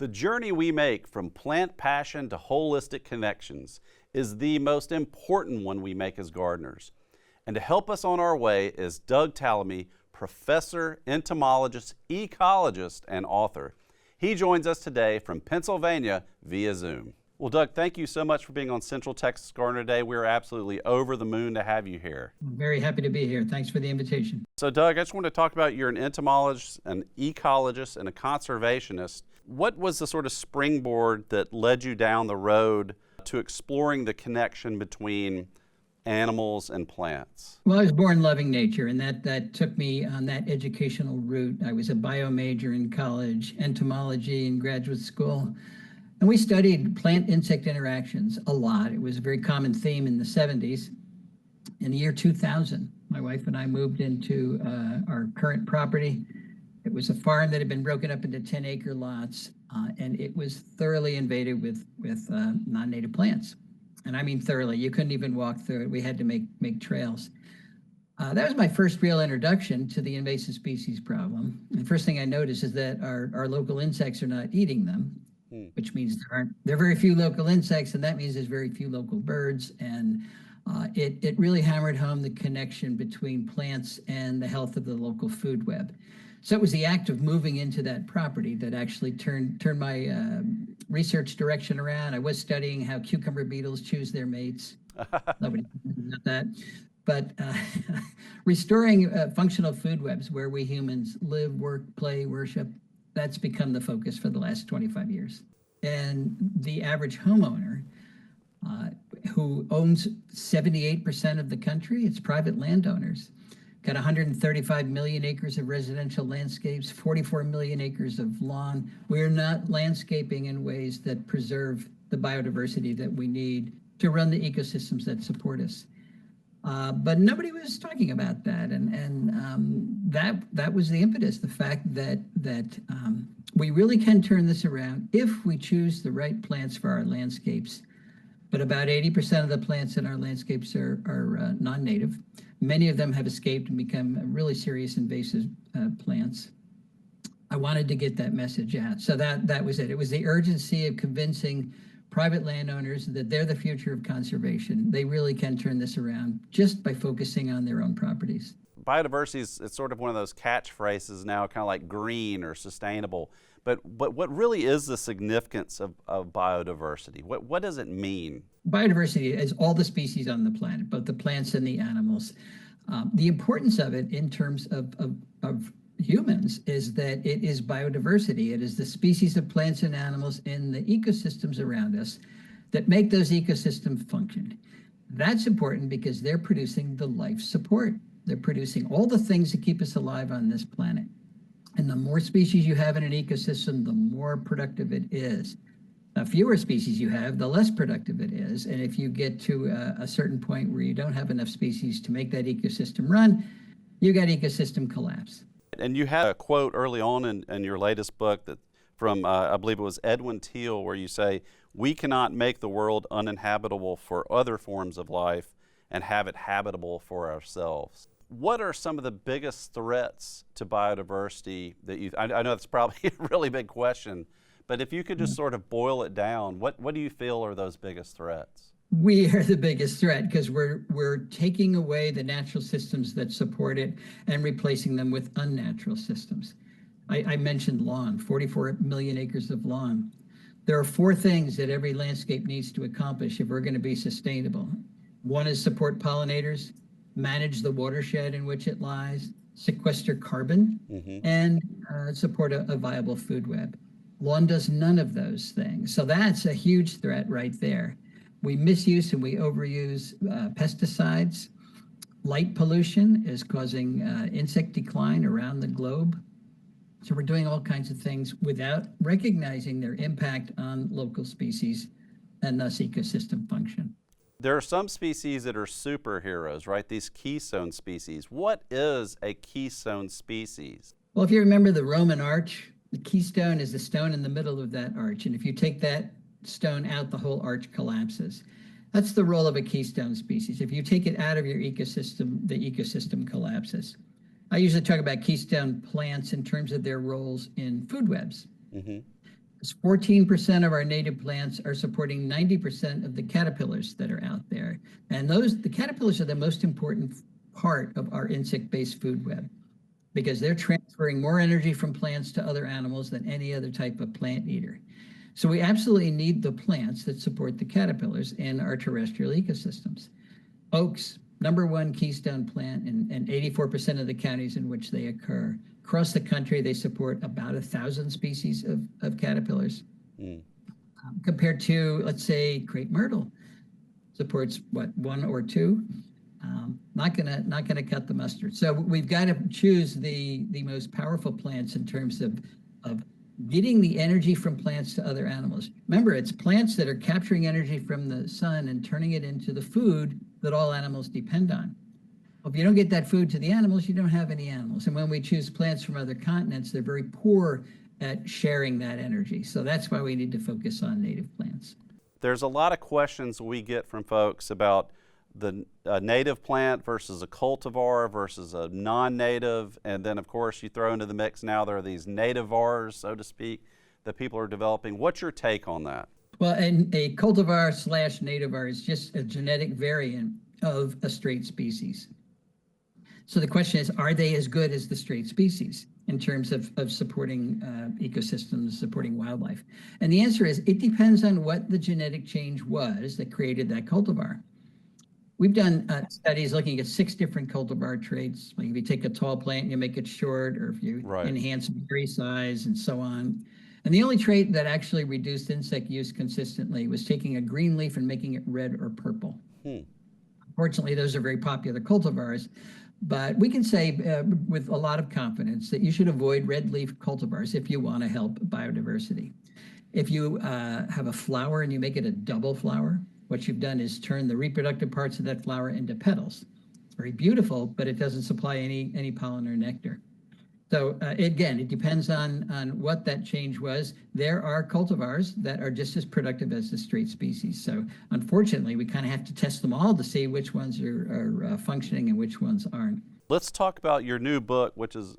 The journey we make from plant passion to holistic connections is the most important one we make as gardeners. And to help us on our way is Doug Tallamy, professor, entomologist, ecologist, and author. He joins us today from Pennsylvania via Zoom. Well, Doug, thank you so much for being on Central Texas Gardener Day. We're absolutely over the moon to have you here. I'm very happy to be here. Thanks for the invitation. So, Doug, I just want to talk about you're an entomologist, an ecologist, and a conservationist. What was the sort of springboard that led you down the road to exploring the connection between animals and plants? Well, I was born loving nature, and that took me on that educational route. I was a bio major in college, entomology in graduate school. And we studied plant-insect interactions a lot. It was a very common theme in the 70s. In the year 2000, my wife and I moved into our current property. It was a farm that had been broken up into 10-acre lots, and it was thoroughly invaded with non-native plants. And I mean thoroughly. You couldn't even walk through it. We had to make trails. That was my first real introduction to the invasive species problem. The first thing I noticed is that our local insects are not eating them. Which means there are very few local insects, and that means there's very few local birds. And it really hammered home the connection between plants and the health of the local food web. So it was the act of moving into that property that actually turned my research direction around. I was studying how cucumber beetles choose their mates. Nobody knows about that. But restoring functional food webs where we humans live, work, play, worship, that's become the focus for the last 25 years. And the average homeowner who owns 78% of the country, it's private landowners, got 135 million acres of residential landscapes, 44 million acres of lawn. We're not landscaping in ways that preserve the biodiversity that we need to run the ecosystems that support us. But nobody was talking about that, and that was the impetus. The fact that we really can turn this around if we choose the right plants for our landscapes. But about 80% of the plants in our landscapes are non-native. Many of them have escaped and become really serious invasive plants. I wanted to get that message out, so that was it. It was the urgency of convincing private landowners that they're the future of conservation. They really can turn this around just by focusing on their own properties. Biodiversity is it's sort of one of those catchphrases now, kind of like green or sustainable. But what really is the significance of biodiversity? What does it mean? Biodiversity is all the species on the planet, both the plants and the animals. The importance of it in terms of humans is that it is biodiversity. It is the species of plants and animals in the ecosystems around us that make those ecosystems function. That's important because they're producing the life support. They're producing all the things that keep us alive on this planet. And the more species you have in an ecosystem, the more productive it is. The fewer species you have, the less productive it is. And if you get to a certain point where you don't have enough species to make that ecosystem run, you got ecosystem collapse. And you had a quote early on in your latest book that from, I believe it was Edwin Teal, where you say, "We cannot make the world uninhabitable for other forms of life and have it habitable for ourselves." What are some of the biggest threats to biodiversity that I know that's probably a really big question, but if you could just sort of boil it down, what do you feel are those biggest threats? We are the biggest threat because we're taking away the natural systems that support it and replacing them with unnatural systems. I mentioned lawn, 44 million acres of lawn. There are four things that every landscape needs to accomplish if we're going to be sustainable. One is support pollinators, manage the watershed in which it lies, sequester carbon, and support a viable food web. Lawn does none of those things. So that's a huge threat right there. We misuse and we overuse pesticides. Light pollution is causing insect decline around the globe. So we're doing all kinds of things without recognizing their impact on local species and thus ecosystem function. There are some species that are superheroes, right? These keystone species. What is a keystone species? Well, if you remember the Roman arch, the keystone is the stone in the middle of that arch. And if you take that stone out, the whole arch collapses. That's the role of a keystone species. If you take it out of your ecosystem, the ecosystem collapses. I usually talk about keystone plants in terms of their roles in food webs. 14% of our native plants are supporting 90% of the caterpillars that are out there. And the caterpillars are the most important part of our insect-based food web because they're transferring more energy from plants to other animals than any other type of plant eater. So we absolutely need the plants that support the caterpillars in our terrestrial ecosystems. Oaks, #1 keystone plant in 84% of the counties in which they occur. Across the country, they support about 1,000 species of caterpillars. Compared to, let's say, crepe myrtle supports what, 1 or 2? Not gonna cut the mustard. So we've got to choose the most powerful plants in terms of getting the energy from plants to other animals. Remember, it's plants that are capturing energy from the sun and turning it into the food that all animals depend on. Well, if you don't get that food to the animals, you don't have any animals. And when we choose plants from other continents, they're very poor at sharing that energy. So that's why we need to focus on native plants. There's a lot of questions we get from folks about the native plant versus a cultivar versus a non-native, and then of course you throw into the mix now there are these nativars, so to speak, that people are developing. What's your take on that? Well, and a cultivar / nativar is just a genetic variant of a straight species. So the question is, are they as good as the straight species in terms of supporting ecosystems, supporting wildlife? And the answer is, it depends on what the genetic change was that created that cultivar. We've done studies looking at 6 different cultivar traits. Like if you take a tall plant and you make it short, or if you enhance berry size and so on. And the only trait that actually reduced insect use consistently was taking a green leaf and making it red or purple. Unfortunately, those are very popular cultivars. But we can say with a lot of confidence that you should avoid red leaf cultivars if you want to help biodiversity. If you have a flower and you make it a double flower, what you've done is turn the reproductive parts of that flower into petals. It's very beautiful, but it doesn't supply any pollen or nectar. So again, it depends on what that change was. There are cultivars that are just as productive as the straight species. So unfortunately, we kind of have to test them all to see which ones are functioning and which ones aren't. Let's talk about your new book, which is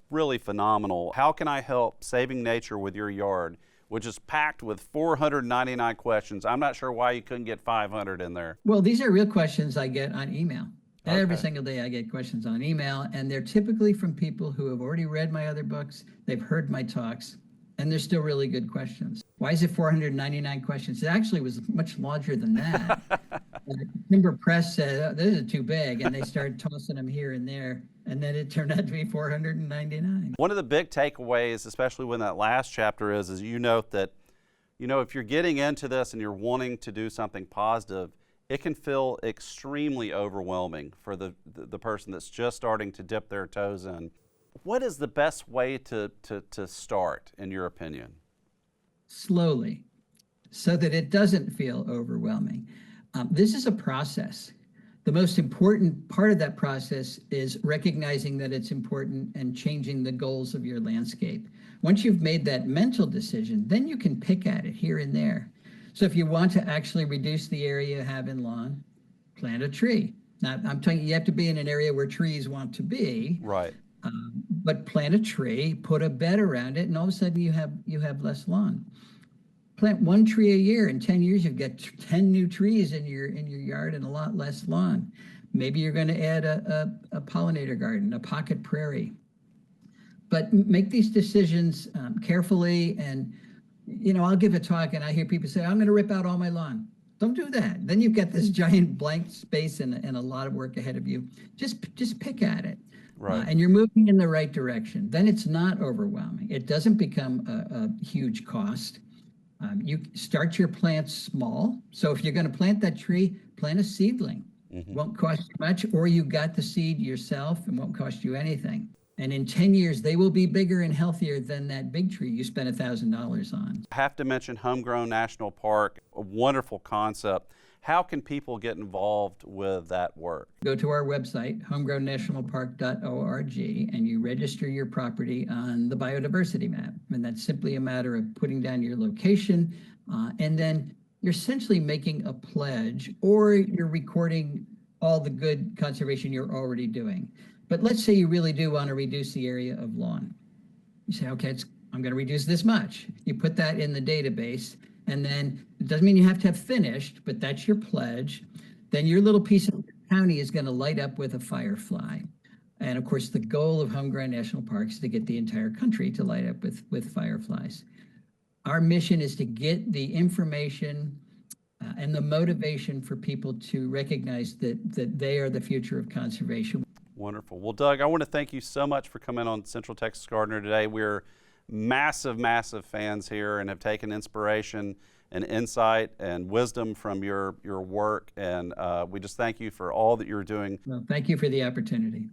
really phenomenal. How Can I Help Saving Nature with Your Yard, which is packed with 499 questions. I'm not sure why you couldn't get 500 in there. Well, these are real questions I get on email. Okay. Every single day I get questions on email, and they're typically from people who have already read my other books, they've heard my talks, and they're still really good questions. Why is it 499 questions? It actually was much larger than that. Timber Press said, oh, this is too big, and they started tossing them here and there, and then it turned out to be 499. One of the big takeaways, especially when that last chapter is you note that, if you're getting into this and you're wanting to do something positive, it can feel extremely overwhelming for the person that's just starting to dip their toes in. What is the best way to start, in your opinion? Slowly, so that it doesn't feel overwhelming. This is a process. The most important part of that process is recognizing that it's important and changing the goals of your landscape. Once you've made that mental decision, then you can pick at it here and there. So if you want to actually reduce the area you have in lawn, plant a tree. Now, I'm telling you, you have to be in an area where trees want to be. Right. But plant a tree, put a bed around it, and all of a sudden you have less lawn. Plant 1 tree a year. In 10 years, you've got 10 new trees in your yard and a lot less lawn. Maybe you're going to add a pollinator garden, a pocket prairie. But make these decisions carefully. And, I'll give a talk and I hear people say, I'm going to rip out all my lawn. Don't do that. Then you've got this giant blank space and a lot of work ahead of you. Just pick at it. Right. And you're moving in the right direction. Then it's not overwhelming. It doesn't become a huge cost. You start your plants small. So if you're going to plant that tree, plant a seedling. Mm-hmm. Won't cost you much, or you got the seed yourself and won't cost you anything. And in 10 years, they will be bigger and healthier than that big tree you spent $1,000 on. I have to mention Homegrown National Park, a wonderful concept. How can people get involved with that work? Go to our website, homegrownnationalpark.org, and you register your property on the biodiversity map. And that's simply a matter of putting down your location, and then you're essentially making a pledge, or you're recording all the good conservation you're already doing. But let's say you really do want to reduce the area of lawn. You say, okay, it's I'm going to reduce this much. You put that in the database, and then it doesn't mean you have to have finished, but that's your pledge. Then your little piece of the county is going to light up with a firefly. And of course, the goal of Homegrown National Park is to get the entire country to light up with fireflies. Our mission is to get the information and the motivation for people to recognize that they are the future of conservation. Wonderful. Well, Doug, I want to thank you so much for coming on Central Texas Gardener today. We're massive, massive fans here and have taken inspiration and insight and wisdom from your work. And we just thank you for all that you're doing. Well, thank you for the opportunity.